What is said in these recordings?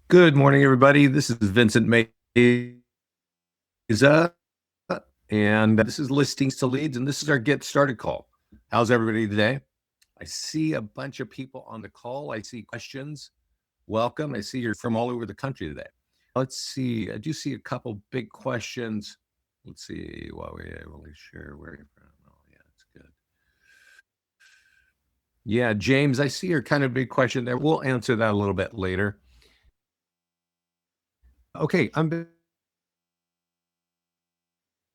Good morning, everybody. This is Vincent Meza, and this is Listings to Leads, and this is our Get Started call. How's everybody today? I see a bunch of people on the call. I see questions. Welcome. I see you're from all over the country today. Let's see. I do see a couple big questions. Let's see what we're able to share. Where you're from. Oh, yeah, that's good. Yeah, James, I see your kind of big question there. We'll answer that a little bit later. Okay, I'm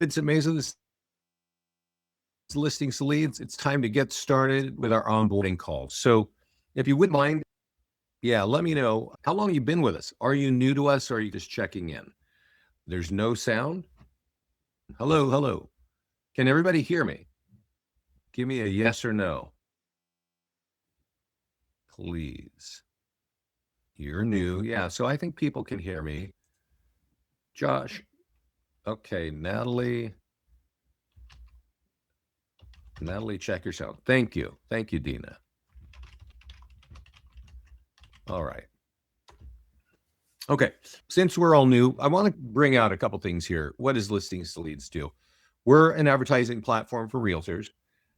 Vincent Meza. This is Listings to Leads. It's time to get started with our onboarding call. So if you wouldn't mind, let me know how long you've been with us. Are you new to us or are you just checking in? There's no sound. Hello, hello. Can everybody hear me? Give me a yes or no. Please. You're new. Yeah, so I think people can hear me. Josh. Okay, Natalie, check your sound. Thank you. Thank you, Dina. All right. Okay, since we're all new, I want to bring out a couple things here. What does Listings to Leads do? We're an advertising platform for realtors.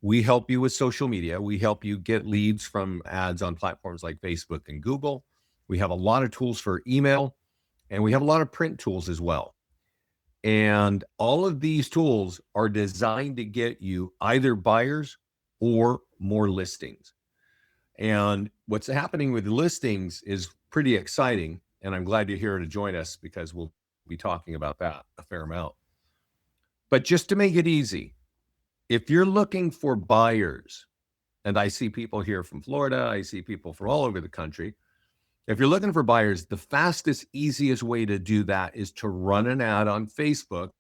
We help you with social media. We help you get leads from ads on platforms like Facebook and Google. We have a lot of tools for email, and we have a lot of print tools as well. And all of these tools are designed to get you either buyers or more listings. And what's happening with listings is pretty exciting. And I'm glad you're here to join us because we'll be talking about that a fair amount. But just to make it easy, if you're looking for buyers, and I see people here from Florida, I see people from all over the country. If you're looking for buyers, the fastest, easiest way to do that is to run an ad on Facebook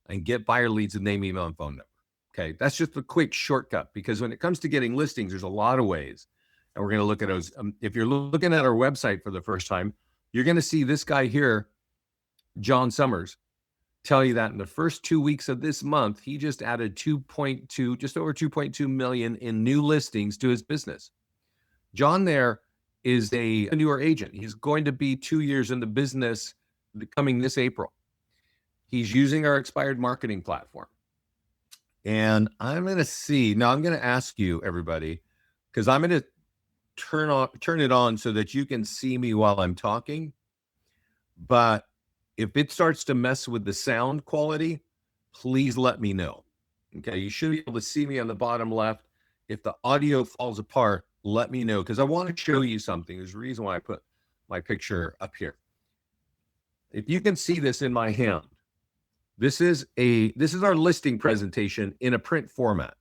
and get buyer leads with name, email, and phone number. Okay, that's just a quick shortcut because when it comes to getting listings, there's a lot of ways. And we're going to look at those. If you're looking at our website for the first time, you're going to see this guy here, John Summers, tell you that in the first 2 weeks of this month, he just added just over 2.2 million in new listings to his business. John there is a newer agent. He's going to be 2 years in the business coming this April. He's using our expired marketing platform. And I'm going to see, now I'm going to ask you everybody, because I'm going to turn it on so that you can see me while I'm talking. But if it starts to mess with the sound quality, please let me know. Okay, you should be able to see me on the bottom left. If the audio falls apart, let me know because I want to show you something. There's a reason why I put my picture up here. If you can see this in my hand, this is our listing presentation in a print format.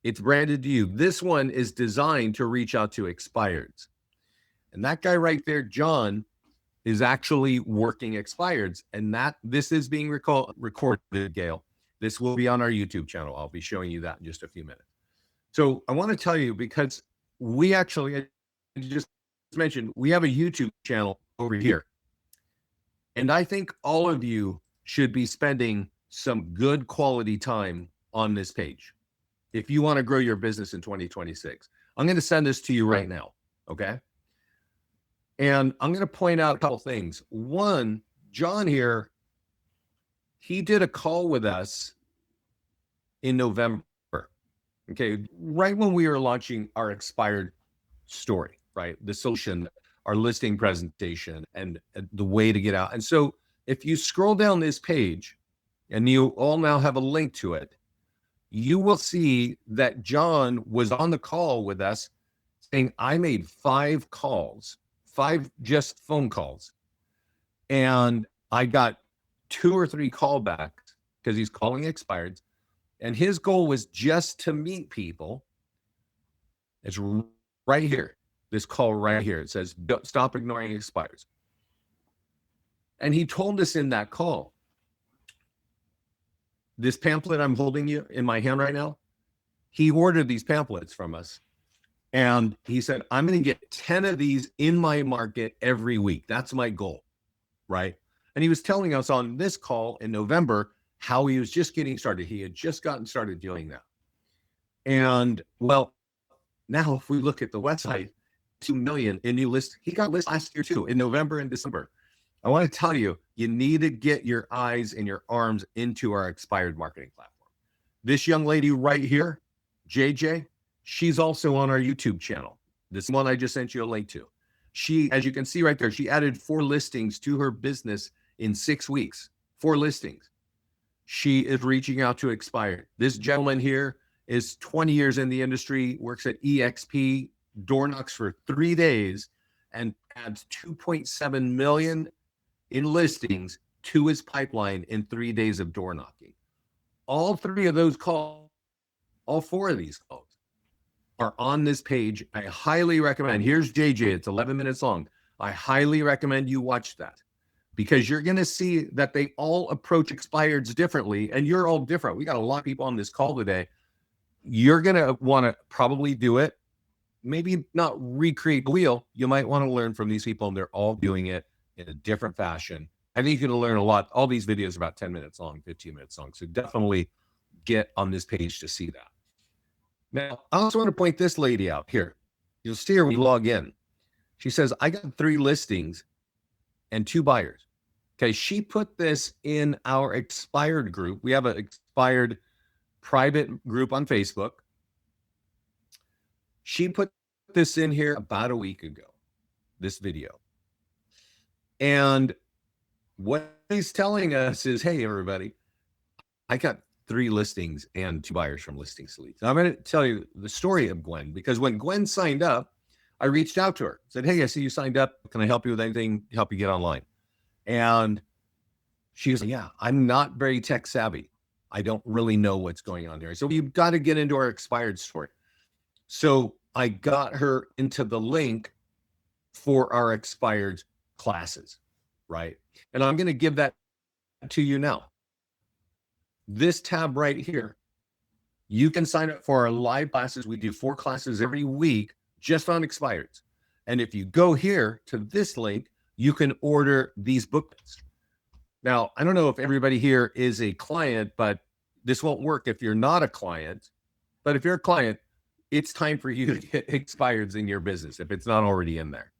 It's branded to you. This one is designed to reach out to expireds. And that guy right there, John, is actually working expireds. And this is being recorded, Gail. This will be on our YouTube channel. I'll be showing you that in just a few minutes. So I want to tell you, because we actually, I just mentioned, we have a YouTube channel over here. And I think all of you should be spending some good quality time on this page if you want to grow your business in 2026. I'm going to send this to you right now, okay? And I'm going to point out a couple things. One, John here, he did a call with us in November. Okay, right when we were launching our expired story, right? The solution, our listing presentation, and the way to get out. And so if you scroll down this page, and you all now have a link to it, you will see that John was on the call with us saying, I made 5 calls, 5 just phone calls. And I got 2 or 3 callbacks because he's calling expireds. And his goal was just to meet people. It's right here, this call right here. It says, stop ignoring expires. And he told us in that call, this pamphlet I'm holding you in my hand right now, he ordered these pamphlets from us. And he said, I'm going to get 10 of these in my market every week. That's my goal, right? And he was telling us on this call in November how he was just getting started. He had just gotten started doing that. And well, now if we look at the website, 2 million in new list. He got list last year too, in November and December. I want to tell you, you need to get your eyes and your arms into our expired marketing platform. This young lady right here, JJ, she's also on our YouTube channel. This one I just sent you a link to. She, as you can see right there, she added 4 listings to her business in 6 weeks. 4 listings. She is reaching out to expired. This gentleman here is 20 years in the industry, works at EXP, door knocks for 3 days, and adds 2.7 million in listings to his pipeline in 3 days of door knocking. All 3 of those calls, all 4 of these calls are on this page. I highly recommend. Here's JJ. It's 11 minutes long. I highly recommend you watch that, because you're going to see that they all approach expireds differently, and you're all different. We got a lot of people on this call today. You're going to want to probably do it. Maybe not recreate the wheel. You might want to learn from these people, and they're all doing it in a different fashion. I think you're going to learn a lot. All these videos are about 10 minutes long, 15 minutes long. So definitely get on this page to see that. Now, I also want to point this lady out here. You'll see her when you log in. She says, I got 3 listings and 2 buyers. Okay, she put this in our expired group. We have an expired private group on Facebook. She put this in here about a week ago, this video. And what he's telling us is, hey, everybody, I got 3 listings and 2 buyers from Listing Leads. Now, I'm going to tell you the story of Gwen, because when Gwen signed up, I reached out to her, said, hey, I see you signed up. Can I help you with anything? Help you get online? And she was like, yeah, I'm not very tech savvy. I don't really know what's going on there. So you've got to get into our expired story. So I got her into the link for our expired classes, right? And I'm going to give that to you now. This tab right here, you can sign up for our live classes. We do 4 classes every week just on expireds. And if you go here to this link, you can order these booklets. Now, I don't know if everybody here is a client, but this won't work if you're not a client. But if you're a client, it's time for you to get expireds in your business if it's not already in there.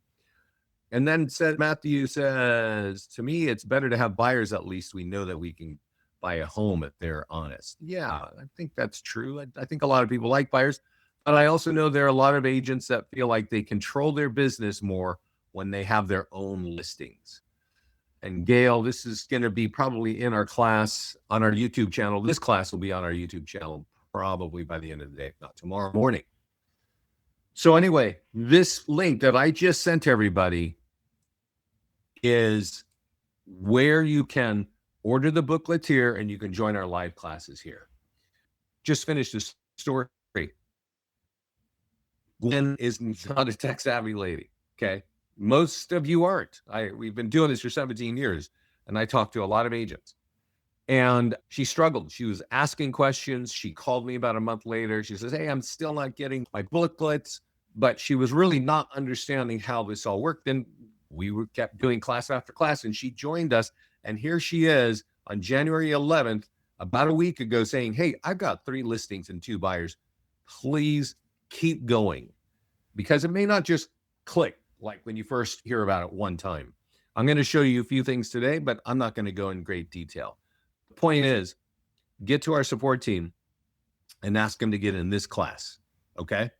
And then Matthew says, to me, it's better to have buyers. At least we know that we can buy a home if they're honest. Yeah, I think that's true. I think a lot of people like buyers, but I also know there are a lot of agents that feel like they control their business more when they have their own listings. And Gail, this is going to be probably in our class on our YouTube channel. This class will be on our YouTube channel probably by the end of the day, if not tomorrow morning. So anyway, this link that I just sent everybody is where you can order the booklets here, and you can join our live classes here. Just finished this story. Gwen is not a tech savvy lady. Okay. Most of you aren't. We've been doing this for 17 years, and I talked to a lot of agents, and she struggled. She was asking questions. She called me about a month later. She says, hey, I'm still not getting my booklets, but she was really not understanding how this all worked. And we kept doing class after class, and she joined us. And here she is on January 11th, about a week ago, saying, hey, I've got 3 listings and 2 buyers. Please keep going, because it may not just click like when you first hear about it one time. I'm going to show you a few things today, but I'm not going to go in great detail. The point is, get to our support team and ask them to get in this class, okay?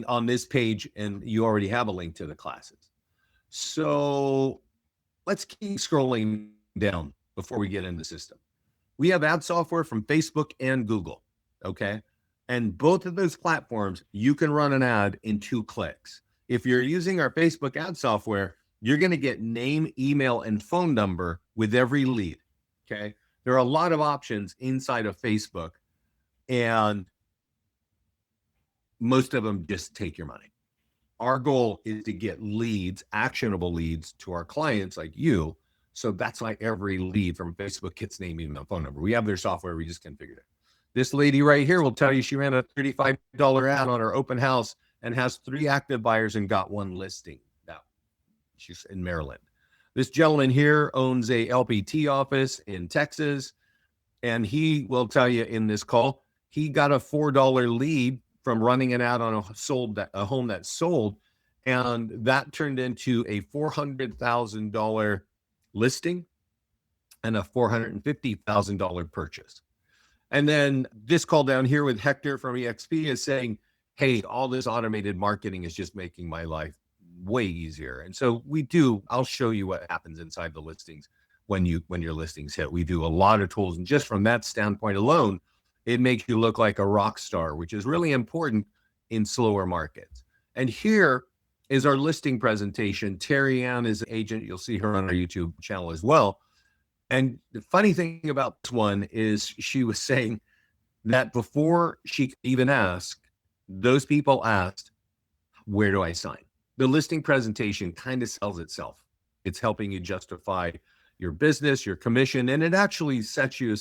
On this page, and you already have a link to the classes. So let's keep scrolling down before we get into the system. We have ad software from Facebook and Google, okay? And both of those platforms, you can run an ad in 2 clicks. If you're using our Facebook ad software, you're going to get name, email, and phone number with every lead, okay? There are a lot of options inside of Facebook, and most of them just take your money. Our goal is to get leads, actionable leads, to our clients like you. So that's why every lead from Facebook gets name, email, phone number. We have their software. We just configured it. This lady right here will tell you she ran a $35 ad on her open house and has 3 active buyers and got 1 listing. Now, she's in Maryland. This gentleman here owns a LPT office in Texas, and he will tell you in this call, he got a $4 lead from running an ad on a home that sold, and that turned into a $400,000 listing and a $450,000 purchase. And then this call down here with Hector from EXP is saying, hey, all this automated marketing is just making my life way easier. And so I'll show you what happens inside the listings when your listings hit. We do a lot of tools. And just from that standpoint alone, it makes you look like a rock star, which is really important in slower markets. And here is our listing presentation. Terry Ann is an agent. You'll see her on our YouTube channel as well. And the funny thing about this one is she was saying that before she could even ask, those people asked, where do I sign? The listing presentation kind of sells itself. It's helping you justify your business, your commission, and it actually sets you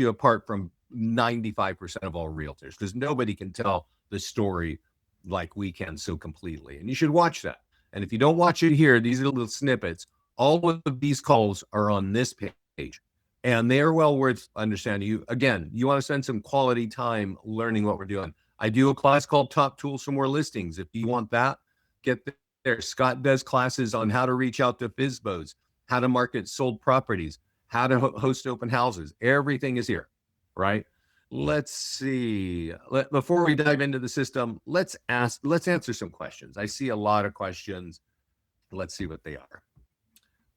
apart from 95% of all realtors, because nobody can tell the story like we can so completely. And you should watch that. And if you don't watch it here, these are little snippets. All of these calls are on this page, and they are well worth understanding. You want to spend some quality time learning what we're doing. I do a class called Top Tools for More Listings. If you want that, get there. Scott does classes on how to reach out to FSBOs, how to market sold properties, how to host open houses. Everything is here, right? Let's see. Before we dive into the system, let's answer some questions. I see a lot of questions. Let's see what they are.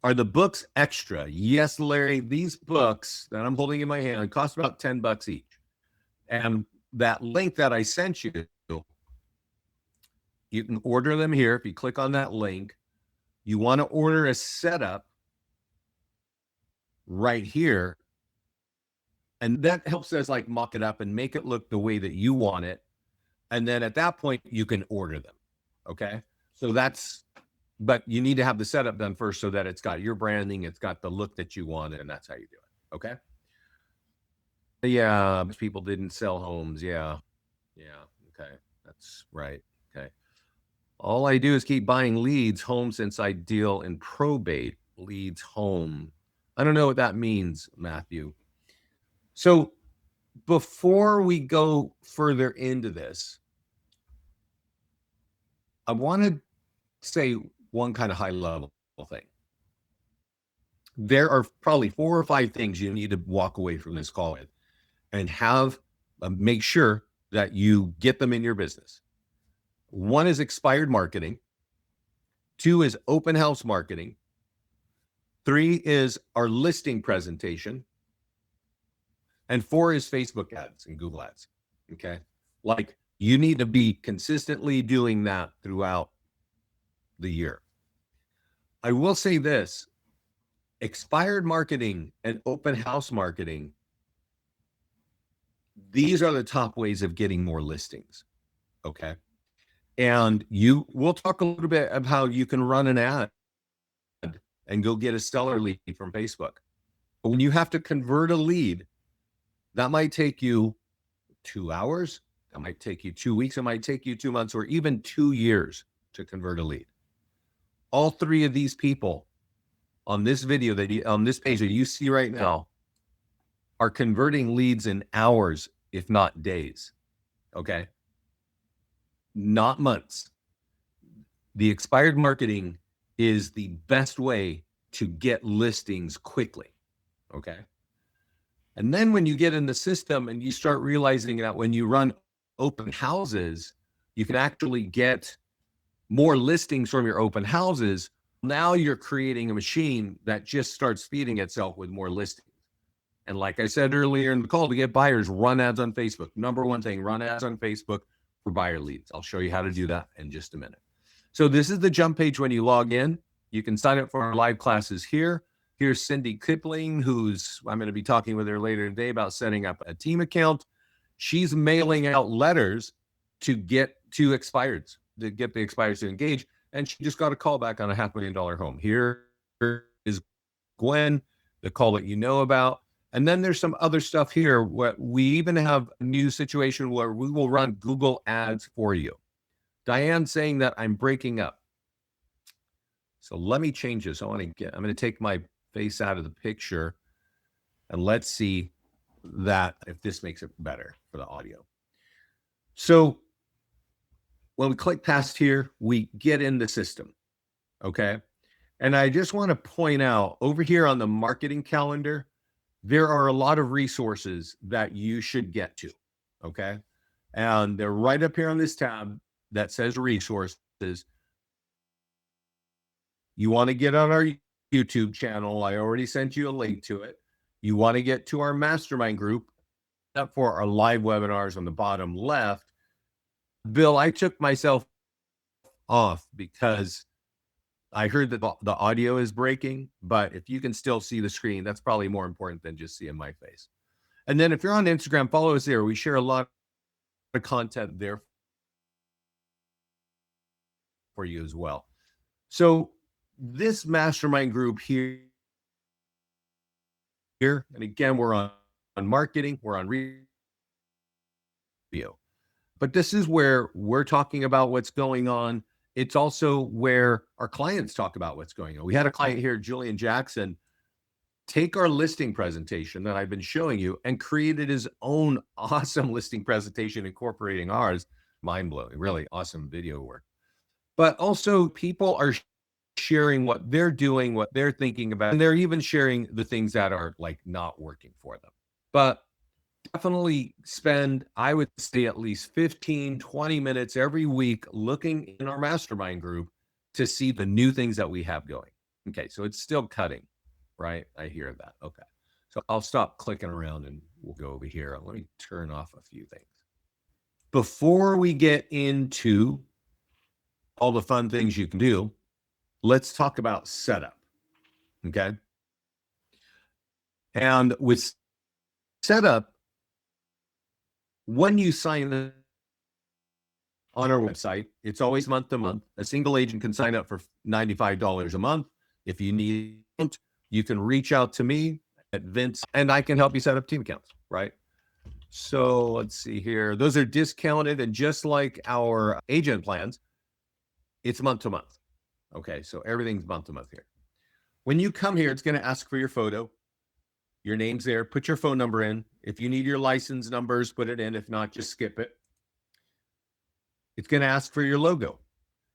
Are the books extra? Yes, Larry. These books that I'm holding in my hand cost about $10 each. And that link that I sent you, you can order them here. If you click on that link, you want to order a setup right here. And that helps us like mock it up and make it look the way that you want it. And then at that point, you can order them. Okay. But you need to have the setup done first so that it's got your branding, it's got the look that you want, and that's how you do it. Okay. Yeah. People didn't sell homes. Yeah. Okay. That's right. Okay. All I do is keep buying leads home since I deal in probate. Leads home. I don't know what that means, Matthew. So before we go further into this, I want to say one kind of high level thing. There are probably 4 or 5 things you need to walk away from this call with and make sure that you get them in your business. 1 is expired marketing. 2 is open house marketing. 3 is our listing presentation. And 4 is Facebook ads and Google ads. Okay. Like you need to be consistently doing that throughout the year. I will say this, expired marketing and open house marketing, these are the top ways of getting more listings. Okay. And we'll talk a little bit of how you can run an ad and go get a seller lead from Facebook. But when you have to convert a lead, that might take you 2 hours. That might take you 2 weeks. It might take you 2 months or even 2 years to convert a lead. All 3 of these people on this video on this page that you see right now are converting leads in hours, if not days. Okay. Not months. The expired marketing is the best way to get listings quickly. Okay. And then when you get in the system and you start realizing that when you run open houses, you can actually get more listings from your open houses. Now you're creating a machine that just starts feeding itself with more listings. And like I said earlier in the call, to get buyers, run ads on Facebook. Number 1 thing, run ads on Facebook for buyer leads. I'll show you how to do that in just a minute. So this is the jump page when you log in. You can sign up for our live classes here. Here's Cindy Kipling, I'm going to be talking with her later today about setting up a team account. She's mailing out letters to get the expireds to engage. And she just got a call back on a $500,000 home. Here is Gwen, the call that you know about. And then there's some other stuff here. We even have a new situation where we will run Google ads for you. Diane's saying that I'm breaking up. So let me change this. I'm going to take my face out of the picture and let's see that if this makes it better for the audio. So when we click past here, we get in the system. Okay. And I just want to point out over here on the marketing calendar, there are a lot of resources that you should get to. Okay. And they're right up here on this tab that says resources. You want to get on our YouTube channel. I already sent you a link to it. You want to get to our mastermind group for our live webinars on the bottom left. Bill, I took myself off because I heard that the audio is breaking, but if you can still see the screen, that's probably more important than just seeing my face. And then if you're on Instagram, follow us there. We share a lot of content there for you as well. So this mastermind group here, and again, we're on marketing, we're on review. But this is where we're talking about what's going on. It's also where our clients talk about what's going on. We had a client here, Julian Jackson, take our listing presentation that I've been showing you and created his own awesome listing presentation incorporating ours. Mind-blowing, really awesome video work. But also people are sharing what they're doing, what they're thinking about, and they're even sharing the things that are like not working for them. But definitely spend, I would say, at least 15, 20 minutes every week looking in our mastermind group to see the new things that we have going. Okay, so it's still cutting, right? I hear that. Okay, so I'll stop clicking around and we'll go over here. Let me turn off a few things. Before we get into all the fun things you can do, let's talk about setup, okay? And with setup, when you sign on our website, it's always month to month. A single agent can sign up for $95 a month. If you need it, you can reach out to me at Vince and I can help you set up team accounts, right? So let's see here. Those are discounted, and just like our agent plans, it's month to month. Okay, so everything's month to month here. When you come here, it's going to ask for your photo. Your name's there. Put your phone number in. If you need your license numbers, put it in. If not, just skip it. It's going to ask for your logo.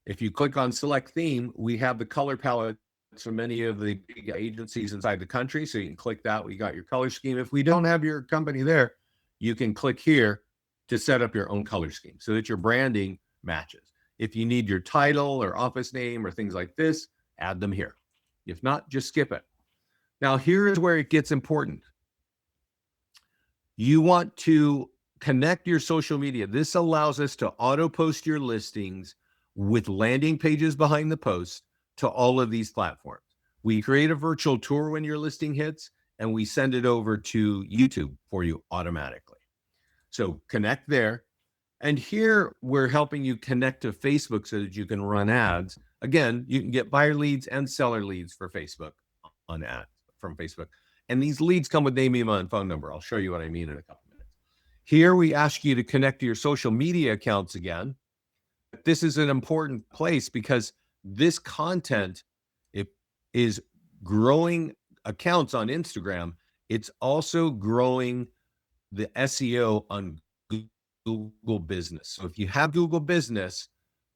If you click on select theme, we have the color palette for many of the big agencies inside the country. So you can click that. We got your color scheme. If we don't have your company there, you can click here to set up your own color scheme so that your branding matches. If you need your title or office name or things like this, add them here. If not, just skip it. Now, here is where it gets important. You want to connect your social media. This allows us to auto post your listings with landing pages behind the post to all of these platforms. We create a virtual tour when your listing hits, and we send it over to YouTube for you automatically. So connect there. And here we're helping you connect to Facebook so that you can run ads. Again, you can get buyer leads and seller leads for Facebook on ads from Facebook. And these leads come with name, email, and phone number. I'll show you what I mean in a couple minutes. Here we ask you to connect to your social media accounts again. This is an important place because this content is growing accounts on Instagram. It's also growing the SEO on Google Business. So if you have Google Business,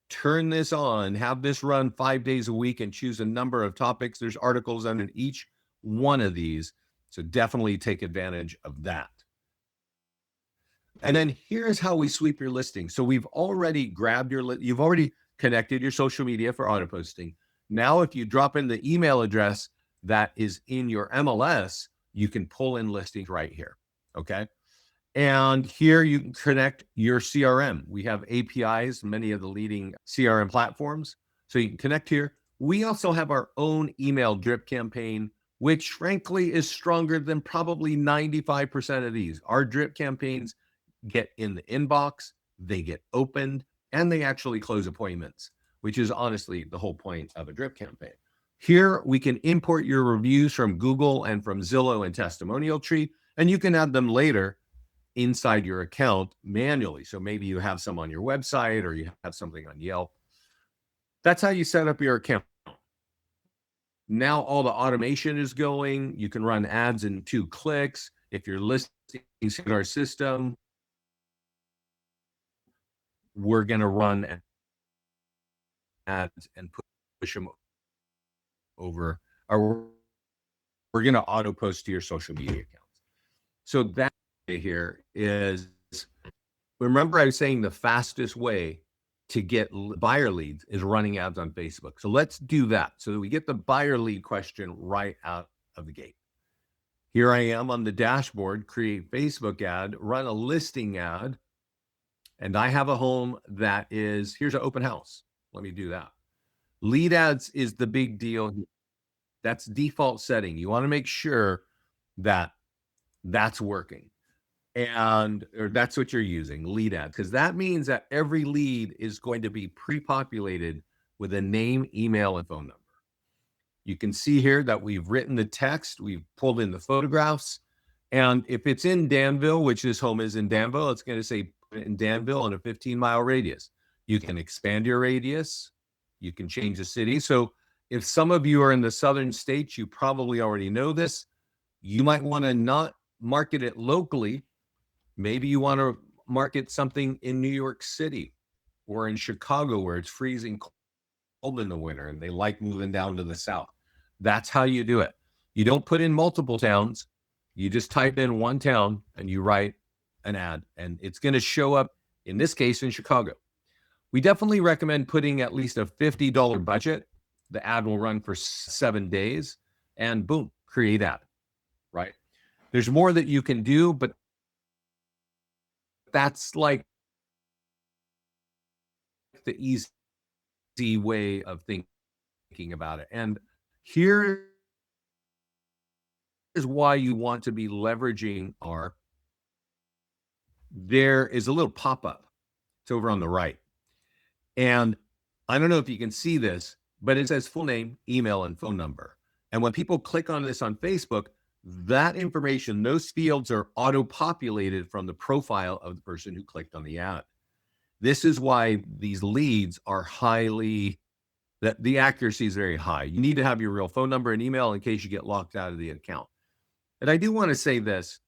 turn this on, have this run 5 days a week and choose a number of topics. There's articles under each one of these. So definitely take advantage of that. And then here's how we sweep your listing. So we've already grabbed you've already connected your social media for auto posting. Now, if you drop in the email address that is in your MLS, you can pull in listings right here. Okay. And here you can connect your CRM. We have APIs, many of the leading CRM platforms. So you can connect here. We also have our own email drip campaign, which frankly is stronger than probably 95% of these. Our drip campaigns get in the inbox, they get opened, and they actually close appointments, which is honestly the whole point of a drip campaign. Here, we can import your reviews from Google and from Zillow and Testimonial Tree, and you can add them later inside your account manually. So maybe you have some on your website or you have something on Yelp. That's how you set up your account. Now all the automation is going. You can run ads in 2 clicks. If your listings in our system, we're going to run ads and push them over, or we're going to auto post to your social media accounts. So that here is, remember I was saying the fastest way to get buyer leads is running ads on Facebook. So let's do that so that we get the buyer lead question right out of the gate. Here I am on the dashboard, create Facebook ad, run a listing ad, and I have a home that is, here's an open house. Let me do that. Lead ads is the big deal. That's default setting. You want to make sure that that's working, or that's what you're using, lead ads, because that means that every lead is going to be pre-populated with a name, email, and phone number. You can see here that we've written the text, we've pulled in the photographs, and if it's in Danville, which this home is in Danville, it's going to say in Danville in a 15-mile radius. You can expand your radius. You can change the city. So if some of you are in the southern states, you probably already know this. You might want to not market it locally. Maybe you want to market something in New York City or in Chicago where it's freezing cold in the winter and they like moving down to the south. That's how you do it. You don't put in multiple towns. You just type in one town and you write an ad, and it's going to show up, in this case, in Chicago. We definitely recommend putting at least a $50 budget. The ad will run for 7 days, and boom, create ad, right? There's more that you can do, but that's like the easy way of thinking about it. And here is why you want to be leveraging there is a little pop-up. It's over on the right. And I don't know if you can see this, but it says full name, email, and phone number. And when people click on this on Facebook, that information, those fields are auto-populated from the profile of the person who clicked on the ad. This is why these leads are that the accuracy is very high. You need to have your real phone number and email in case you get locked out of the account. And I do want to say this.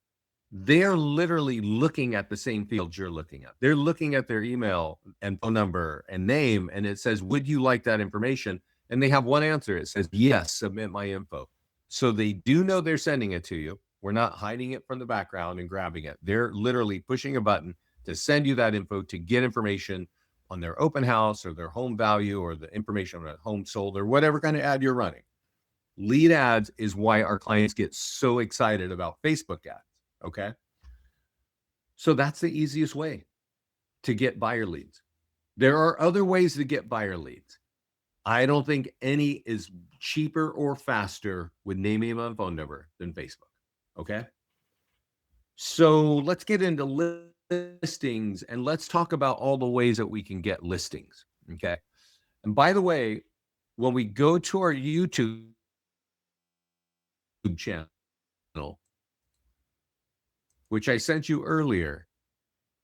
They're literally looking at the same fields you're looking at. They're looking at their email and phone number and name, and it says, would you like that information? And they have one answer. It says, yes, submit my info. So they do know they're sending it to you. We're not hiding it from the background and grabbing it. They're literally pushing a button to send you that info to get information on their open house or their home value or the information on a home sold or whatever kind of ad you're running. Lead ads is why our clients get so excited about Facebook ads. Okay. So that's the easiest way to get buyer leads. There are other ways to get buyer leads. I don't think any is cheaper or faster with name, email, and phone number than Facebook. Okay. So let's get into listings and let's talk about all the ways that we can get listings. Okay. And by the way, when we go to our YouTube channel, which I sent you earlier,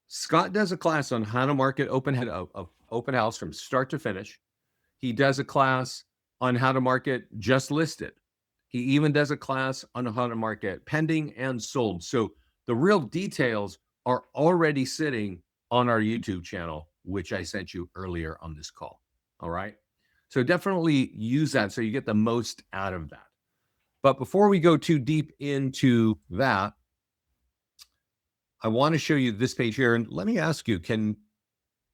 Scott does a class on how to market open house from start to finish. He does a class on how to market just listed. He even does a class on how to market pending and sold. So the real details are already sitting on our YouTube channel, which I sent you earlier on this call. All right. So definitely use that so you get the most out of that. But before we go too deep into that, I want to show you this page here. And let me ask you,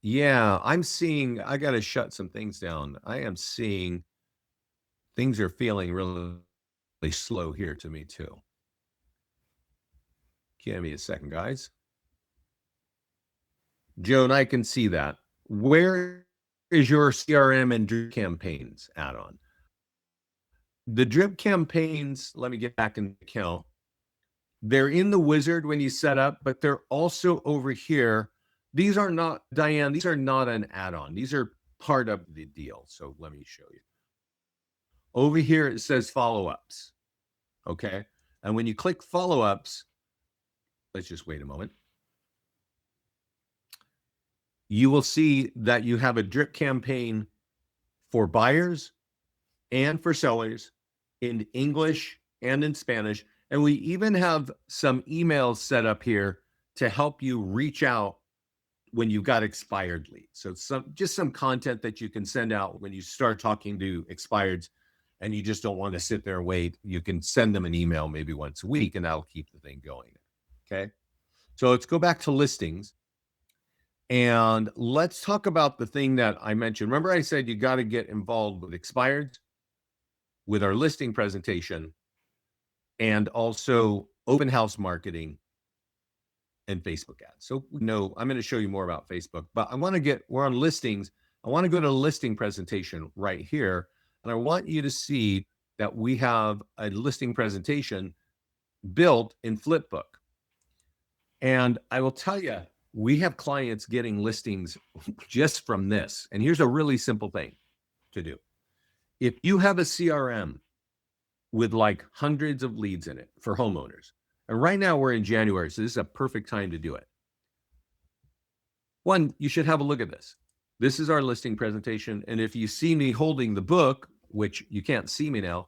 I'm seeing, I got to shut some things down. I am seeing things are feeling really slow here to me too. Give me a second, guys. Joan, I can see that. Where is your CRM and drip campaigns add-on? The drip campaigns, let me get back in the account. They're in the wizard when you set up, but they're also over here. These are not, Diane, these are not an add-on. These are part of the deal. So let me show you. Over here, it says follow-ups. Okay. And when you click follow-ups, let's just wait a moment. You will see that you have a drip campaign for buyers and for sellers in English and in Spanish. And we even have some emails set up here to help you reach out when you've got expired leads. So just some content that you can send out when you start talking to expireds and you just don't want to sit there and wait. You can send them an email maybe once a week and that'll keep the thing going. Okay. So let's go back to listings and let's talk about the thing that I mentioned. Remember I said you got to get involved with expireds, with our listing presentation, and also open house marketing and Facebook ads. So no, I'm going to show you more about Facebook, but we're on listings. I want to go to the listing presentation right here. And I want you to see that we have a listing presentation built in Flipbook. And I will tell you, we have clients getting listings just from this. And here's a really simple thing to do. If you have a CRM with like hundreds of leads in it for homeowners, and right now we're in January, so this is a perfect time to do it. One, you should have a look at this. This is our listing presentation. And if you see me holding the book, which you can't see me now,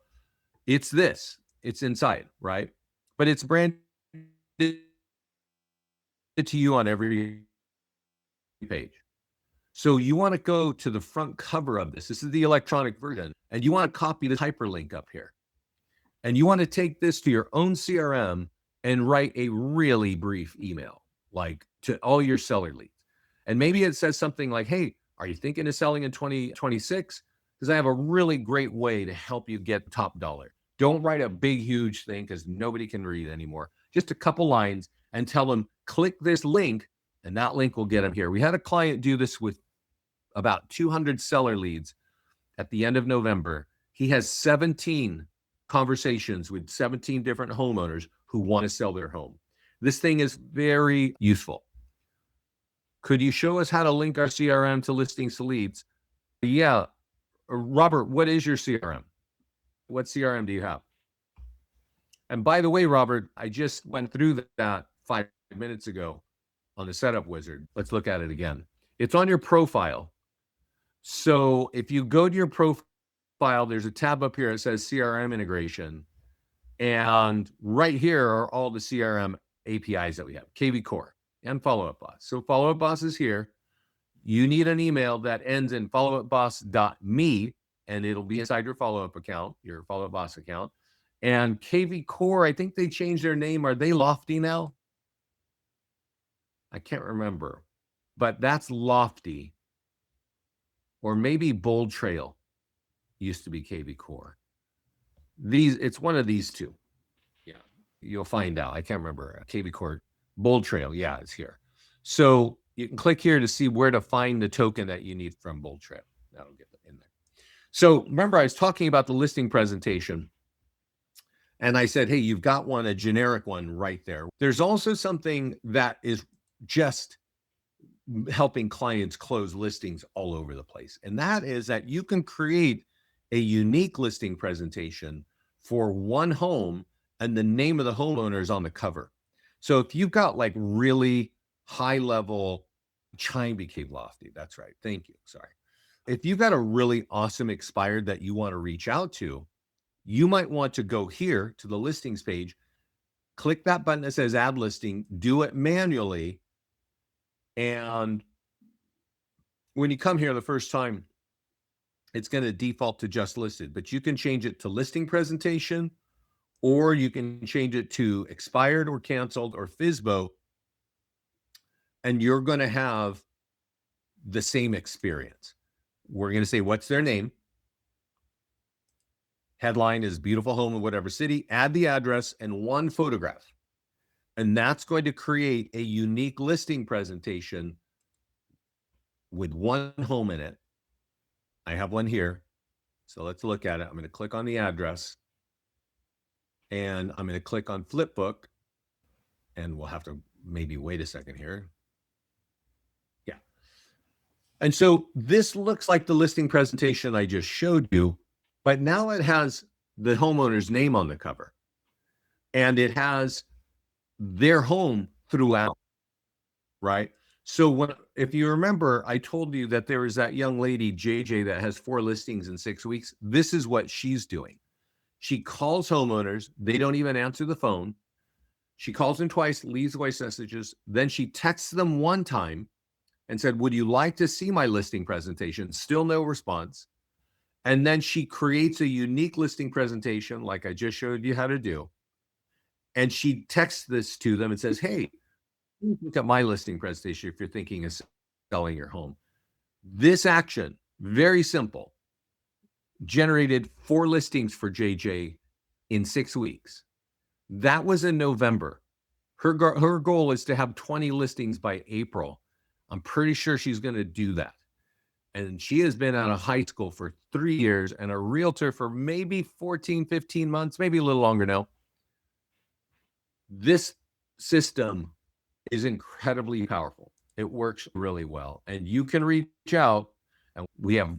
it's this. It's inside, right? But it's branded to you on every page. So you want to go to the front cover of this. This is the electronic version. And you want to copy the hyperlink up here. And you want to take this to your own CRM and write a really brief email, like to all your seller leads. And maybe it says something like, hey, are you thinking of selling in 2026? Because I have a really great way to help you get top dollar. Don't write a big, huge thing because nobody can read anymore. Just a couple lines and tell them, click this link, and that link will get them here. We had a client do this with about 200 seller leads at the end of November. He has 17 conversations with 17 different homeowners who want to sell their home. This thing is very useful. Could you show us how to link our CRM to listings to leads? Yeah. Robert, what is your CRM? What CRM do you have? And by the way, Robert, I just went through that 5 minutes ago on the setup wizard. Let's look at it again. It's on your profile. So if you go to your profile, there's a tab up here that says CRM integration. And right here are all the CRM APIs that we have, KV Core and Follow Up Boss. So Follow Up Boss is here. You need an email that ends in followupboss.me, and it'll be inside your follow-up account, your Follow Up Boss account. And KV Core, I think they changed their name. Are they Lofty now? I can't remember, but that's Lofty. Or maybe Bold Trail used to be KV Core. It's one of these two. Yeah, you'll find out. I can't remember. KV Core, Bold Trail. Yeah, it's here. So you can click here to see where to find the token that you need from Bold Trail. That'll get in there. So remember, I was talking about the listing presentation. And I said, hey, you've got one, a generic one right there. There's also something that is just helping clients close listings all over the place. And that is that you can create a unique listing presentation for one home and the name of the homeowner is on the cover. So if you've got like really high level, Chime became Lofty. That's right. Thank you. Sorry. If you've got a really awesome expired that you want to reach out to, you might want to go here to the listings page, click that button that says add listing, do it manually. And when you come here the first time, it's going to default to just listed, but you can change it to listing presentation, or you can change it to expired or canceled or FSBO, and you're going to have the same experience. We're going to say, what's their name? Headline is beautiful home in whatever city, add the address and one photograph. And that's going to create a unique listing presentation with one home in it. I have one here. So let's look at it. I'm going to click on the address and I'm going to click on Flipbook, and we'll have to maybe wait a second here. Yeah. And so this looks like the listing presentation I just showed you, but now it has the homeowner's name on the cover and it has their home throughout, right? So if you remember, I told you that there is that young lady, JJ, that has 4 listings in 6 weeks. This is what she's doing. She calls homeowners. They don't even answer the phone. She calls them twice, leaves voice messages. Then she texts them one time and said, would you like to see my listing presentation? Still no response. And then she creates a unique listing presentation like I just showed you how to do. And she texts this to them and says, hey, look at my listing presentation if you're thinking of selling your home. This action, very simple, generated 4 listings for JJ in 6 weeks. That was in November. Her goal is to have 20 listings by April. I'm pretty sure she's going to do that. And she has been out of high school for 3 years and a realtor for maybe 14, 15 months, maybe a little longer now. This system is incredibly powerful. It works really well. And you can reach out, and we have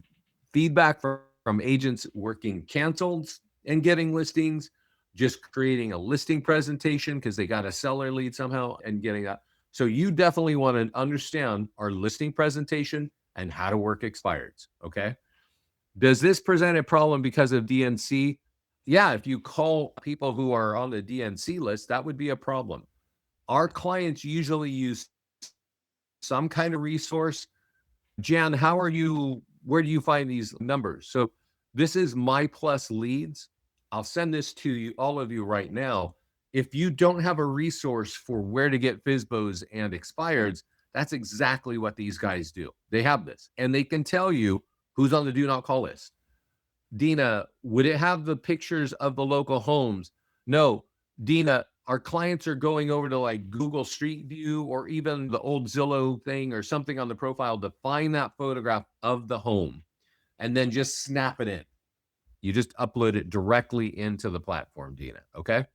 feedback from agents working cancels and getting listings, just creating a listing presentation because they got a seller lead somehow and getting that. So you definitely want to understand our listing presentation and how to work expireds, okay? Does this present a problem because of DNC? Yeah, if you call people who are on the DNC list, that would be a problem. Our clients usually use some kind of resource. Jan, where do you find these numbers? So this is My Plus Leads. I'll send this to you, all of you right now. If you don't have a resource for where to get FSBOs and expireds, that's exactly what these guys do. They have this, and they can tell you who's on the do not call list. Dina, would it have the pictures of the local homes? No. Dina, our clients are going over to like Google Street View or even the old Zillow thing or something on the profile to find that photograph of the home and then just snap it in. You just upload it directly into the platform, Dina. Okay.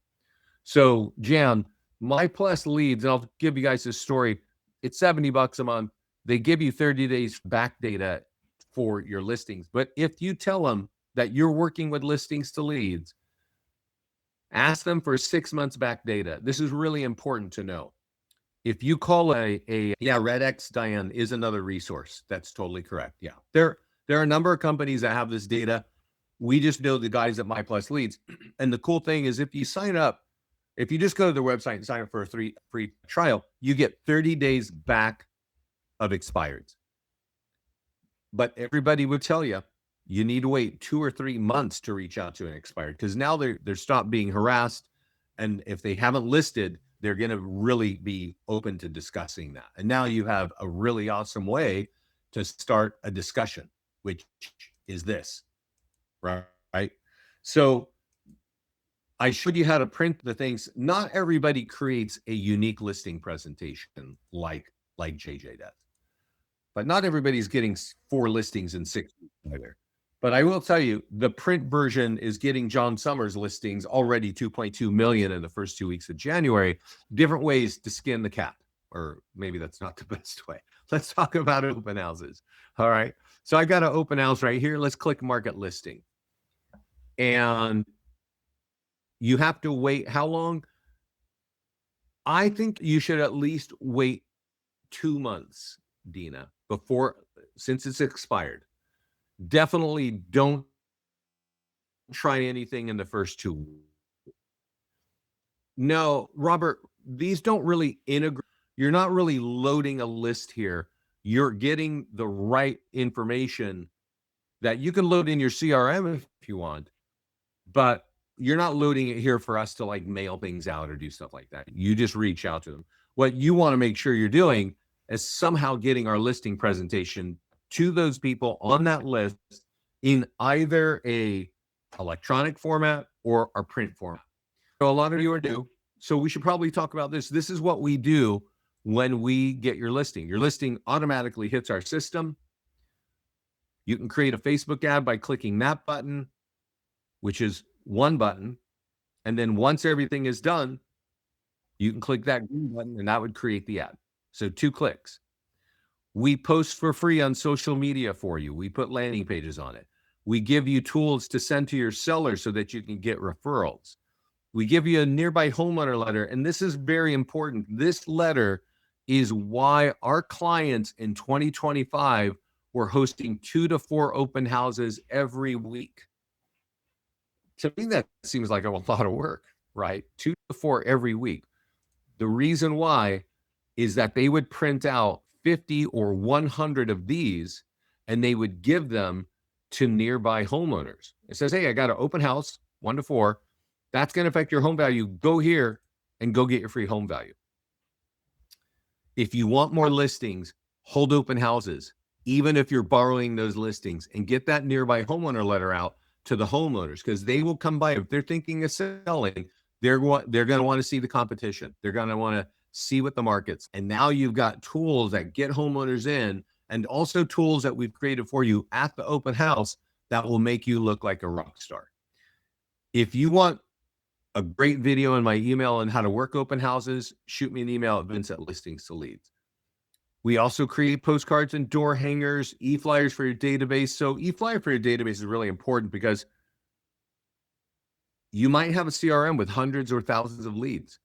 So, Jan, My Plus Leads, and I'll give you guys this story. It's $70 a month. They give you 30 days back data for your listings. But if you tell them that you're working with listings to leads, ask them for 6 months back data. This is really important to know. If you call RedX, Diane, is another resource. That's totally correct. Yeah. There are a number of companies that have this data. We just know the guys at My Plus Leads. And the cool thing is if you sign up, if you just go to their website and sign up for a free trial, you get 30 days back of expireds. But everybody would tell you, you need to wait 2 or 3 months to reach out to an expired because now they're stopped being harassed. And if they haven't listed, they're going to really be open to discussing that. And now you have a really awesome way to start a discussion, which is this, right? So I showed you how to print the things. Not everybody creates a unique listing presentation like JJ does. But not everybody's getting 4 listings in 6 weeks either. But I will tell you, the print version is getting John Summers listings already 2.2 million in the first 2 weeks of January. Different ways to skin the cat, or maybe that's not the best way. Let's talk about open houses. All right. So I got an open house right here. Let's click market listing. And you have to wait how long? I think you should at least wait 2 months, Dina, since it's expired. Definitely don't try anything in the first 2 weeks. No, Robert, these don't really integrate. You're not really loading a list here. You're getting the right information that you can load in your CRM if you want, but you're not loading it here for us to like mail things out or do stuff like that. You just reach out to them. What you want to make sure you're doing is somehow getting our listing presentation to those people on that list in either a electronic format or a print format. So a lot of you are new, so we should probably talk about this. This is what we do when we get your listing. Your listing automatically hits our system. You can create a Facebook ad by clicking that button, which is one button. And then once everything is done, you can click that green button and that would create the ad. So 2 clicks. We post for free on social media for you. We put landing pages on it. We give you tools to send to your seller so that you can get referrals. We give you a nearby homeowner letter. And this is very important. This letter is why our clients in 2025 were hosting 2 to 4 open houses every week. To me, that seems like a lot of work, right? 2 to 4 every week. The reason why is that they would print out 50 or 100 of these and they would give them to nearby homeowners. It says, hey, I got an open house, 1 to 4. That's going to affect your home value. Go here and go get your free home value. If you want more listings, hold open houses, even if you're borrowing those listings, and get that nearby homeowner letter out to the homeowners, because they will come by. If they're thinking of selling, they're going to want to see the competition. They're going to want to see what the market's. And now you've got tools that get homeowners in, and also tools that we've created for you at the open house that will make you look like a rock star. If you want a great video in my email on how to work open houses, shoot me an email at vince@listings2leads. We also create postcards and door hangers, e-flyers for your database. So e-flyer for your database is really important because you might have a CRM with hundreds or thousands of leads.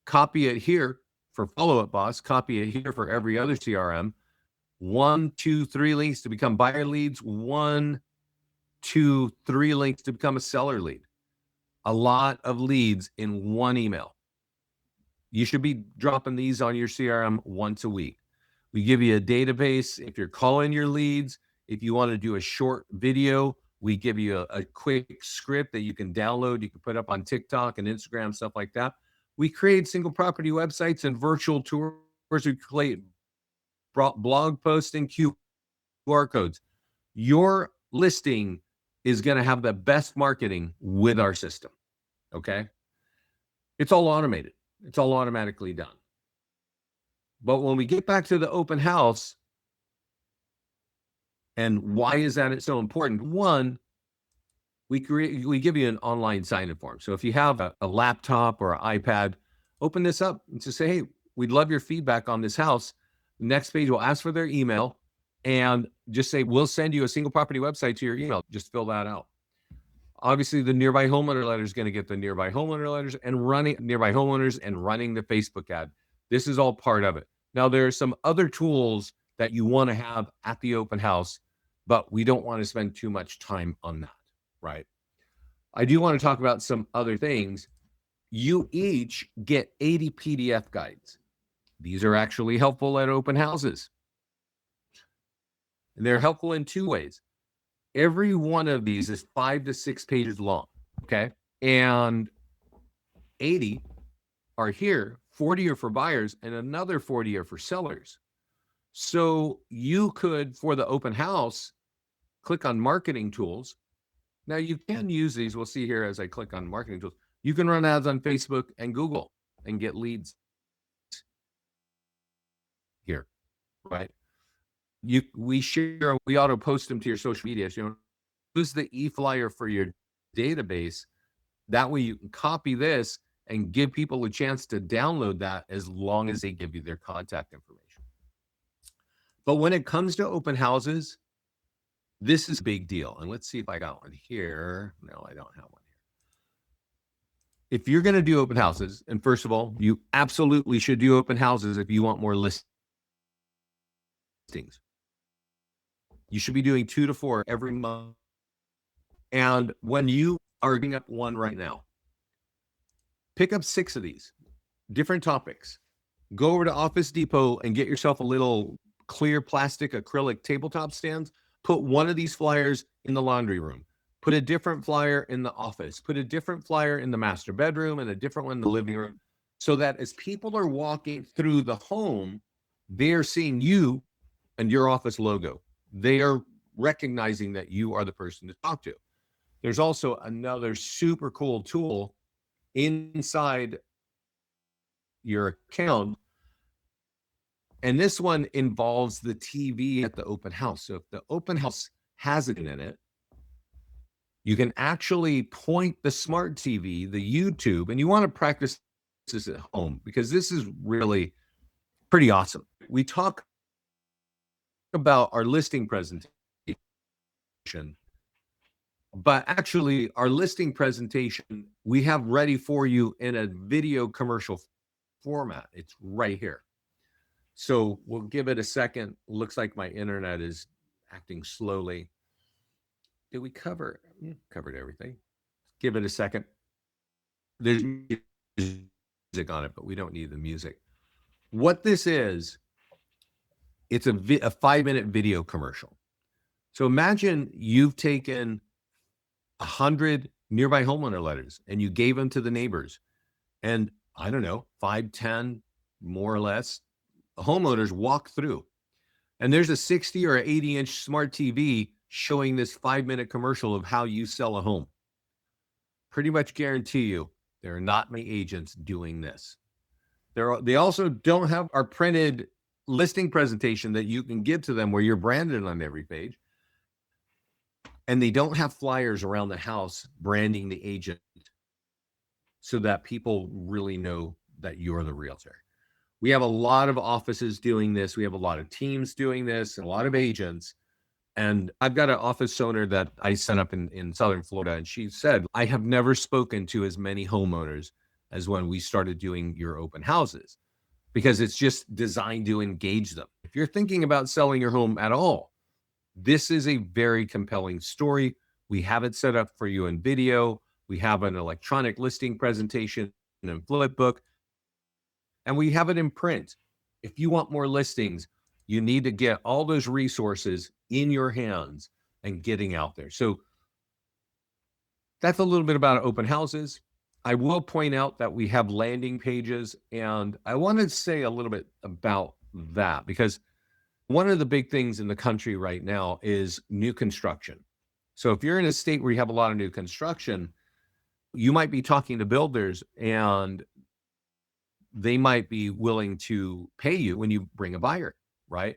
Copy it here for Follow Up Boss, copy it here for every other CRM. 1, 2, 3 links to become buyer leads, 1, 2, 3 links to become a seller lead. A lot of leads in one email. You should be dropping these on your CRM once a week. We give you a database. If you're calling your leads, if you want to do a short video, we give you a quick script that you can download. You can put up on TikTok and Instagram, stuff like that. We create single property websites and virtual tours. We create blog posts and QR codes. Your listing is going to have the best marketing with our system. Okay. It's all automated. It's all automatically done. But when we get back to the open house, and why is that so important? One, we give you an online sign-in form. So if you have a laptop or an iPad, open this up and just say, hey, we'd love your feedback on this house. The next page will ask for their email and just say, we'll send you a single property website to your email. Just fill that out. Obviously, the nearby homeowner letter is going to get the nearby homeowner letters and running nearby homeowners and running the Facebook ad. This is all part of it. Now, there are some other tools that you want to have at the open house, but we don't want to spend too much time on that, right? I do want to talk about some other things. You each get 80 PDF guides. These are actually helpful at open houses. And they're helpful in 2 ways. Every one of these is 5 to 6 pages long, okay? And 80 are here, 40 are for buyers, and another 40 are for sellers. So you could, for the open house, click on marketing tools. Now you can use these. We'll see here as I click on marketing tools. You can run ads on Facebook and Google and get leads here, right? We auto post them to your social media. So use the e-flyer for your database. That way you can copy this and give people a chance to download that as long as they give you their contact information. But when it comes to open houses, this is a big deal. And let's see if I got one here. No, I don't have one here. If you're going to do open houses, and first of all, you absolutely should do open houses if you want more listings. You should be doing 2 to 4 every month. And when you are picking up one right now, pick up 6 of these different topics. Go over to Office Depot and get yourself a little clear plastic acrylic tabletop stands. Put one of these flyers in the laundry room. Put a different flyer in the office. Put a different flyer in the master bedroom and a different one in the living room, so that as people are walking through the home, they're seeing you and your office logo. They are recognizing that you are the person to talk to. There's also another super cool tool inside your account, and this one involves the TV at the open house. So if the open house has it in it, you can actually point the smart TV, the YouTube, and you want to practice this at home because this is really pretty awesome. We talk about our listing presentation, but actually our listing presentation we have ready for you in a video commercial format. It's right here. So we'll give it a second. Looks like my internet is acting slowly. Did we cover? Covered everything. Give it a second. There's music on it, but we don't need the music. What this is, it's a 5-minute video commercial. So imagine you've taken 100 nearby homeowner letters and you gave them to the neighbors. And I don't know, 5, 10, more or less, homeowners walk through. And there's a 60 or 80-inch smart TV showing this 5-minute commercial of how you sell a home. Pretty much guarantee you there are not many agents doing this. They also don't have our printed listing presentation that you can give to them where you're branded on every page. And they don't have flyers around the house branding the agent so that people really know that you're the realtor. We have a lot of offices doing this. We have a lot of teams doing this, and a lot of agents. And I've got an office owner that I set up in Southern Florida, and she said, I have never spoken to as many homeowners as when we started doing your open houses, because it's just designed to engage them. If you're thinking about selling your home at all, this is a very compelling story. We have it set up for you in video. We have an electronic listing presentation and flip book, and we have it in print. If you want more listings, you need to get all those resources in your hands and getting out there. So that's a little bit about open houses. I will point out that we have landing pages, and I want to say a little bit about that because one of the big things in the country right now is new construction. So if you're in a state where you have a lot of new construction, you might be talking to builders and they might be willing to pay you when you bring a buyer, right?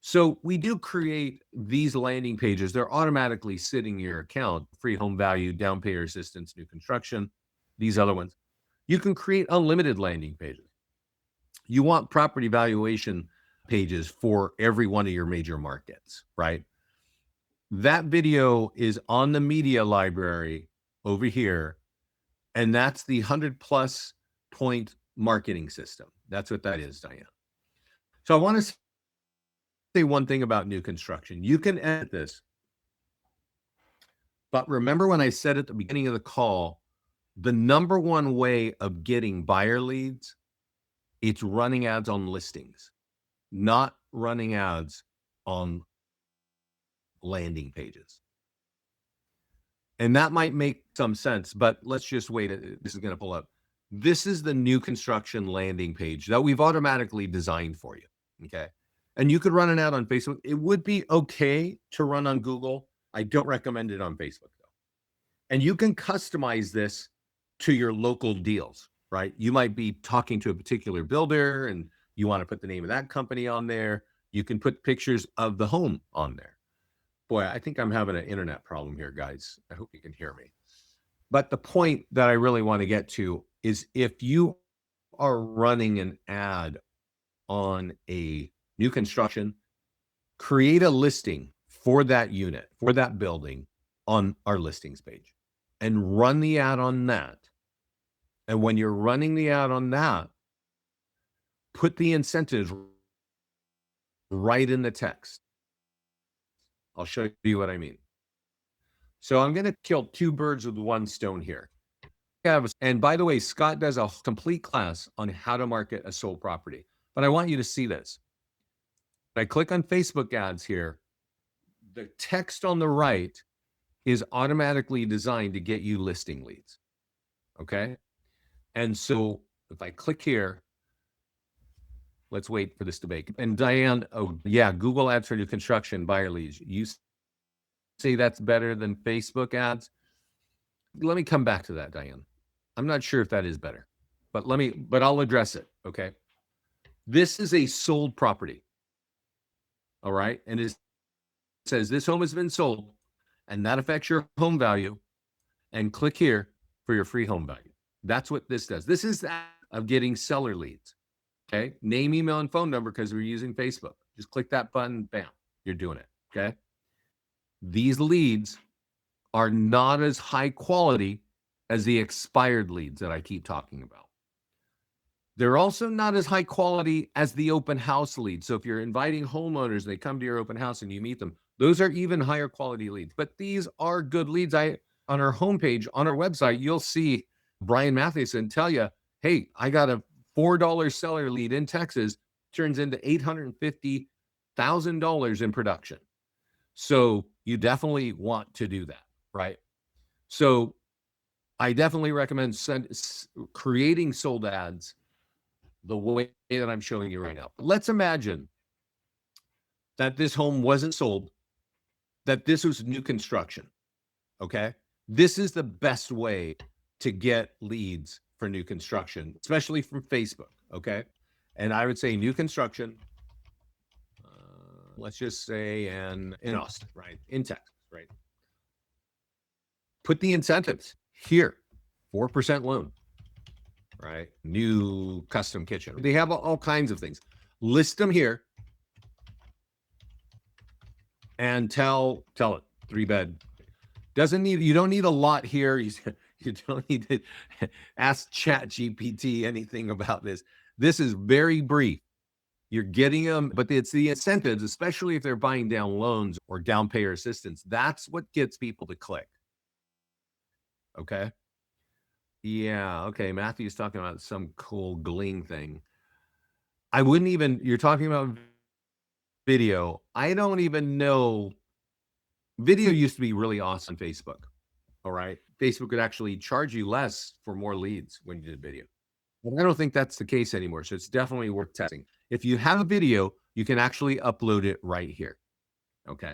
So we do create these landing pages. They're automatically sitting in your account: free home value, down payer assistance, new construction, these other ones. You can create unlimited landing pages. You want property valuation pages for every one of your major markets, right? That video is on the media library over here, and that's the 100+ point marketing system. That's what that is, Diane. So I want to say one thing about new construction. You can edit this, but remember when I said at the beginning of the call, the number one way of getting buyer leads, it's running ads on listings, not running ads on landing pages. And that might make some sense, but let's just wait. This is going to pull up. This is the new construction landing page that we've automatically designed for you. Okay. And you could run an ad on Facebook. It would be okay to run on Google. I don't recommend it on Facebook though. And you can customize this to your local deals, right? You might be talking to a particular builder and you want to put the name of that company on there. You can put pictures of the home on there. Boy, I think I'm having an internet problem here, guys. I hope you can hear me. But the point that I really want to get to is if you are running an ad on a new construction, create a listing for that unit, for that building on our listings page and run the ad on that. And when you're running the ad on that, put the incentives right in the text. I'll show you what I mean. So I'm going to kill two birds with one stone here. And by the way, Scott does a complete class on how to market a sold property, but I want you to see this. I click on Facebook ads here. The text on the right is automatically designed to get you listing leads. Okay. And so if I click here, let's wait for this to bake. And Diane, oh yeah, Google ads for new construction buyer leads. You say that's better than Facebook ads? Let me come back to that, Diane. I'm not sure if that is better, but I'll address it. Okay. This is a sold property. All right. And it says this home has been sold and that affects your home value, and click here for your free home value. That's what this does. This is that of getting seller leads. Okay. Name, email, and phone number because we're using Facebook. Just click that button. Bam. You're doing it. Okay. These leads are not as high quality as the expired leads that I keep talking about. They're also not as high quality as the open house leads. So if you're inviting homeowners, they come to your open house and you meet them, those are even higher quality leads. But these are good leads. on our homepage, on our website, you'll see Brian Mathieson tell you, hey, I got a $4 seller lead in Texas, turns into $850,000 in production. So you definitely want to do that, right? So I definitely recommend creating sold ads the way that I'm showing you right now. Let's imagine that this home wasn't sold, that this was new construction. Okay. This is the best way to get leads for new construction, especially from Facebook. Okay. And I would say new construction, let's just say in Austin, right? In Texas, right? Put the incentives here, 4% loan, right? New custom kitchen. They have all kinds of things. List them here and tell it 3-bed. You don't need a lot here. You don't need to ask Chat GPT anything about this. This is very brief. You're getting them, but it's the incentives, especially if they're buying down loans or down payer assistance. That's what gets people to click. Okay. Yeah. Okay. Matthew's talking about some cool gling thing. You're talking about video. I don't even know. Video used to be really awesome on Facebook. All right. Facebook would actually charge you less for more leads when you did video. But I don't think that's the case anymore. So it's definitely worth testing. If you have a video, you can actually upload it right here. Okay.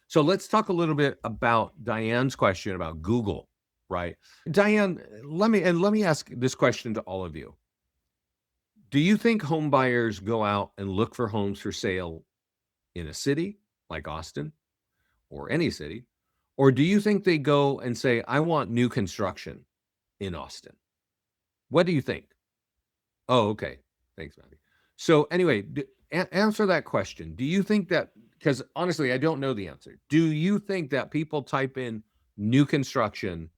So let's talk a little bit about Diane's question about Google, right? Diane, let me ask this question to all of you. Do you think home buyers go out and look for homes for sale in a city like Austin or any city? Or do you think they go and say, I want new construction in Austin? What do you think? Oh, okay. Thanks, Matthew. So anyway, answer that question. Do you think that, because honestly, I don't know the answer. Do you think that people type in new construction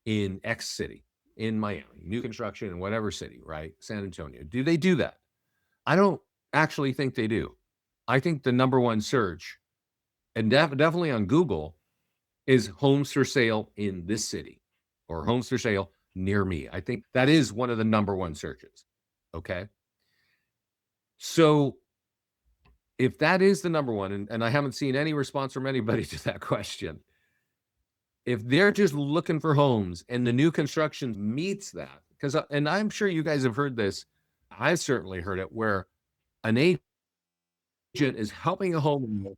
in X city, in Miami, new construction in whatever city, right? San Antonio. Do they do that? I don't actually think they do. I think the number one search, and definitely on Google, is homes for sale in this city or homes for sale near me. I think that is one of the number one searches. Okay. So if that is the number one, and I haven't seen any response from anybody to that question, if they're just looking for homes and the new construction meets that, because, and I'm sure you guys have heard this, I've certainly heard it, where an agent is helping a home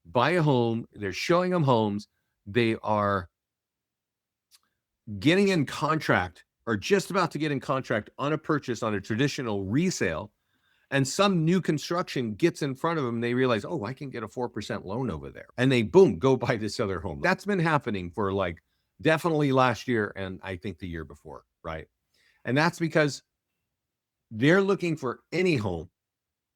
buy a home, they're showing them homes, they are getting in contract or just about to get in contract on a purchase on a traditional resale, and some new construction gets in front of them, they realize, oh, I can get a 4% loan over there. And they, boom, go buy this other home. That's been happening for like definitely last year and I think the year before, right? And that's because they're looking for any home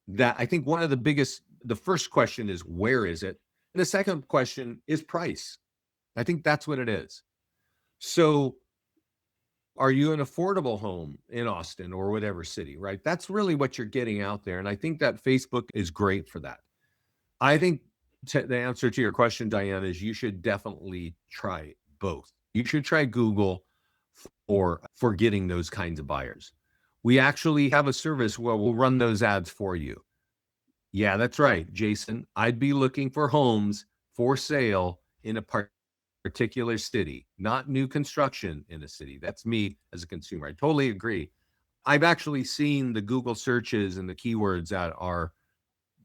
that I think the first question is, where is it? And the second question is price. I think that's what it is. So are you an affordable home in Austin or whatever city, right? That's really what you're getting out there. And I think that Facebook is great for that. I think the answer to your question, Diane, is you should definitely try both. You should try Google for getting those kinds of buyers. We actually have a service where we'll run those ads for you. Yeah, that's right, Jason. I'd be looking for homes for sale in a particular city, not new construction in a city. That's me as a consumer. I totally agree. I've actually seen the Google searches and the keywords that are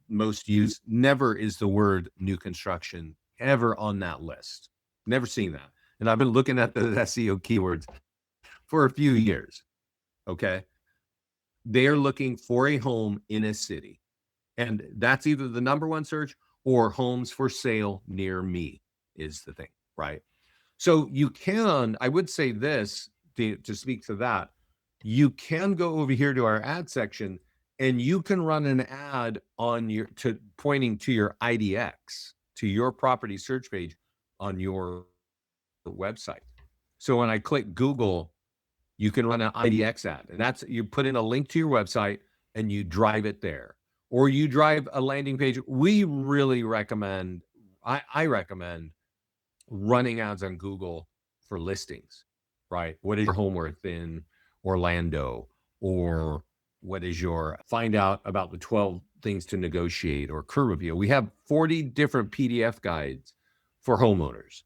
most used. Never is the word new construction ever on that list. Never seen that. And I've been looking at the SEO keywords for a few years. Okay. They're looking for a home in a city. And that's either the number one search or homes for sale near me is the thing, right? So I would say this to speak to that, you can go over here to our ad section and you can run an ad pointing to your IDX, to your property search page on your website. So when I click Google, you can run an IDX ad, and you put in a link to your website and you drive it there, or you drive a landing page. We really recommend, I recommend running ads on Google for listings, right? What is your home worth in Orlando? Or what is your find out about the 12 things to negotiate or career review? We have 40 different PDF guides for homeowners.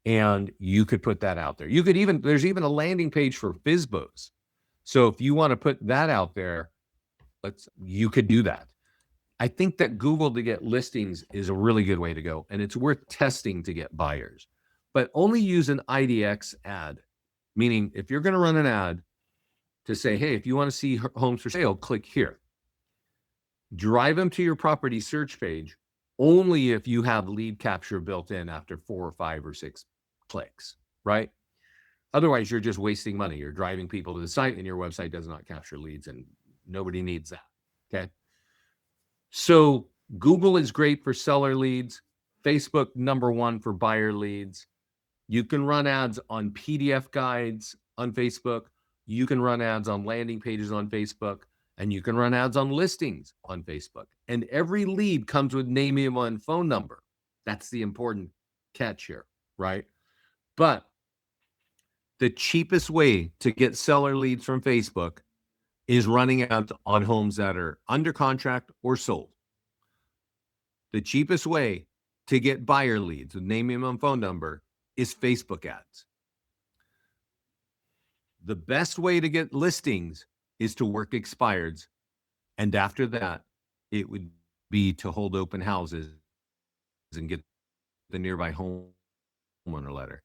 And you could put that out there. You could even, there's even a landing page for FSBOs. So if you want to put that out there, you could do that. I think that Google to get listings is a really good way to go, and it's worth testing to get buyers, but only use an IDX ad. Meaning if you're going to run an ad to say, hey, if you want to see homes for sale, click here. Drive them to your property search page only if you have lead capture built in after 4 or 5 or 6 clicks, right? Otherwise, you're just wasting money. You're driving people to the site and your website does not capture leads, and nobody needs that, okay? So Google is great for seller leads. Facebook, #1 for buyer leads. You can run ads on PDF guides on Facebook. You can run ads on landing pages on Facebook, and you can run ads on listings on Facebook. And every lead comes with name, email, and phone number. That's the important catch here, right? But the cheapest way to get seller leads from Facebook is running ads on homes that are under contract or sold. The cheapest way to get buyer leads with name, email, and phone number is Facebook ads. The best way to get listings is to work expireds. And after that, it would be to hold open houses and get the nearby homeowner letter.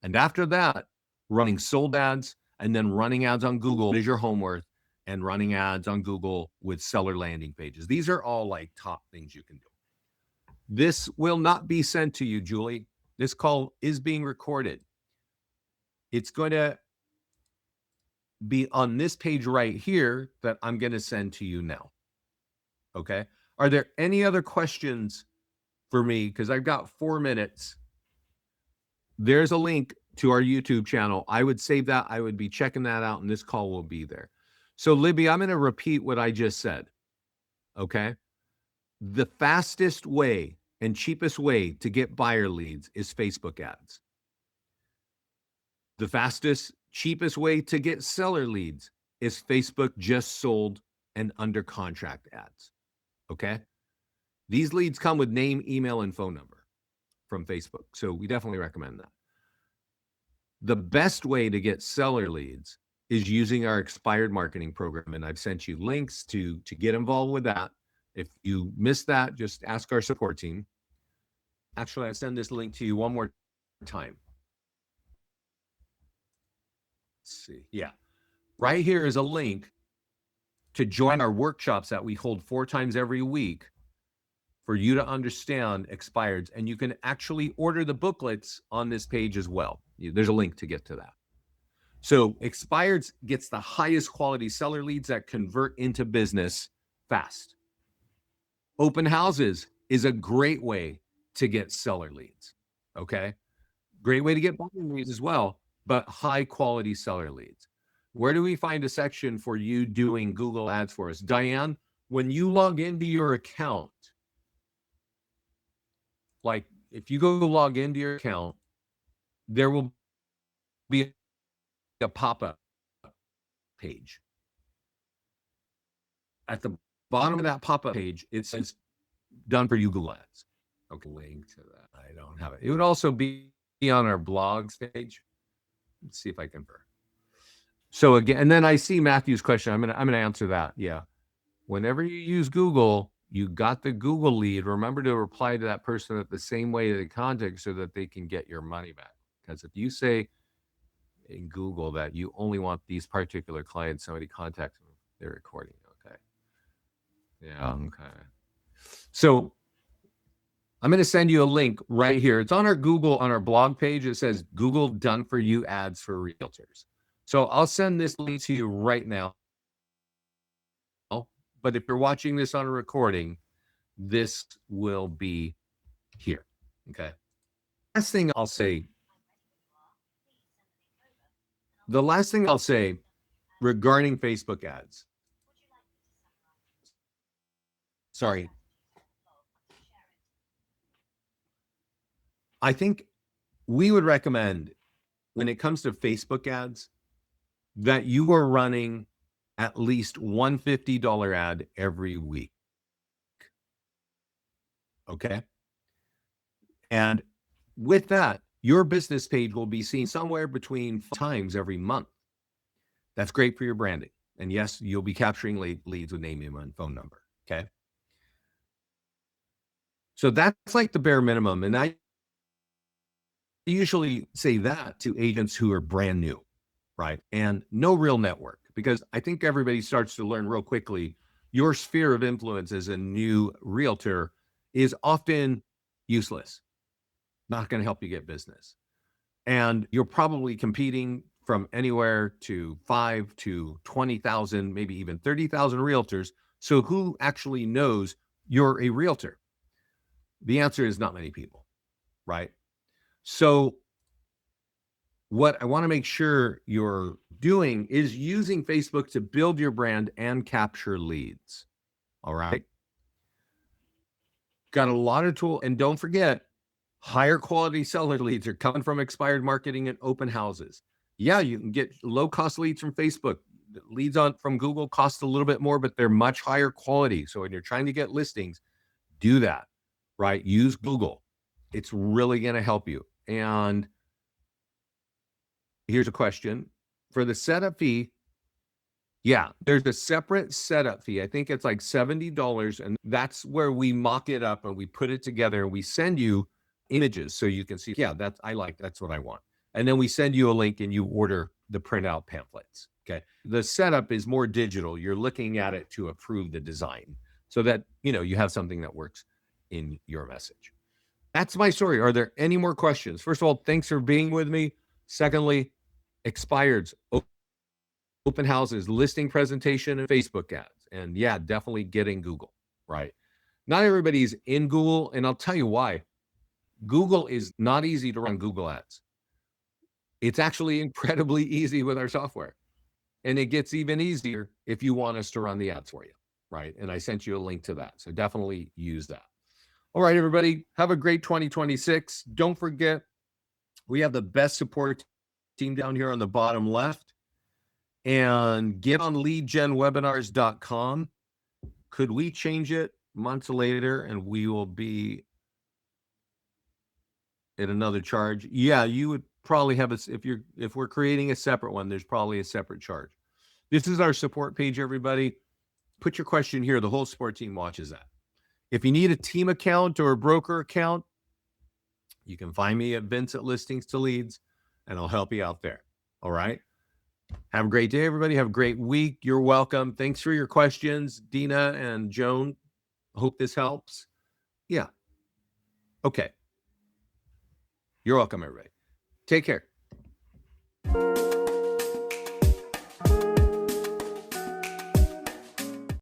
And after that, running sold ads and then running ads on Google is your home worth, and running ads on Google with seller landing pages. These are all like top things you can do. This will not be sent to you, Julie. This call is being recorded. It's going to be on this page right here that I'm going to send to you now. Okay. Are there any other questions for me? Because I've got 4 minutes. There's a link to our YouTube channel. I would save that. I would be checking that out, and this call will be there. So, Libby, I'm going to repeat what I just said. Okay. The fastest way and cheapest way to get buyer leads is Facebook ads. The fastest, cheapest way to get seller leads is Facebook just sold and under contract ads. Okay. These leads come with name, email, and phone number from Facebook. So we definitely recommend that. The best way to get seller leads is using our expired marketing program. And I've sent you links to get involved with that. If you missed that, just ask our support team. Actually, I send this link to you one more time. Let's see. Yeah. Right here is a link to join our workshops that we hold 4 times every week for you to understand expireds. And you can actually order the booklets on this page as well. There's a link to get to that. So expireds gets the highest quality seller leads that convert into business fast. Open houses is a great way to get seller leads. Okay. Great way to get buyer leads as well, but high quality seller leads. Where do we find a section for you doing Google ads for us? Diane, when you log into your account, like if you go log into your account, there will be a pop-up page. At the bottom of that pop-up page, it says done for you Google ads. Okay, link to that. I don't have it. It would also be on our blogs page. Let's see if I can. So again, and then I see Matthew's question. I'm gonna answer that. Yeah. Whenever you use Google, you got the Google lead. Remember to reply to that person at the same way they contact so that they can get your money back. Because if you say in Google that you only want these particular clients, somebody contacts them, they're recording. Okay. Yeah. Okay. So I'm going to send you a link right here. It's on our Google, on our blog page. It says Google done for you ads for realtors. So I'll send this link to you right now. But if you're watching this on a recording, this will be here. Okay. Last thing I'll say, regarding Facebook ads. Sorry. I think we would recommend when it comes to Facebook ads that you are running at least one $50 ad every week. Okay. And with that, your business page will be seen somewhere between 5 times every month. That's great for your branding. And yes, you'll be capturing leads with name, email, and phone number. Okay. So that's like the bare minimum. And I usually say that to agents who are brand new, right? And no real network, because I think everybody starts to learn real quickly your sphere of influence as a new realtor is often useless, not going to help you get business. And you're probably competing from anywhere to 5 to 20,000, maybe even 30,000 realtors. So who actually knows you're a realtor? The answer is not many people, right? So what I want to make sure you're doing is using Facebook to build your brand and capture leads. All right. Got a lot of tools. And don't forget, higher quality seller leads are coming from expired marketing and open houses. Yeah, you can get low cost leads from Facebook. Leads on from Google cost a little bit more, but they're much higher quality. So when you're trying to get listings, do that, right? Use Google. It's really going to help you. And here's a question for the setup fee. Yeah, there's a separate setup fee. I think it's like $70, and that's where we mock it up and we put it together and we send you images so you can see, yeah, that's what I want. And then we send you a link and you order the printout pamphlets. Okay. The setup is more digital. You're looking at it to approve the design so that, you have something that works in your message. That's my story. Are there any more questions? First of all, thanks for being with me. Secondly, expireds, open houses, listing presentation, and Facebook ads. And yeah, definitely get in Google, right? Not everybody's in Google, and I'll tell you why. Google is not easy to run Google ads. It's actually incredibly easy with our software. And it gets even easier if you want us to run the ads for you, right? And I sent you a link to that. So definitely use that. All right, everybody, have a great 2026. Don't forget, we have the best support team down here on the bottom left. And get on leadgenwebinars.com. Could we change it months later and we will be at another charge? Yeah, you would probably have if we're creating a separate one, there's probably a separate charge. This is our support page, everybody. Put your question here. The whole support team watches that. If you need a team account or a broker account, you can find me at Vince at Listings to Leads, and I'll help you out there. All right. Have a great day, everybody. Have a great week. You're welcome. Thanks for your questions, Dina and Joan. Hope this helps. Yeah. Okay. You're welcome, everybody. Take care.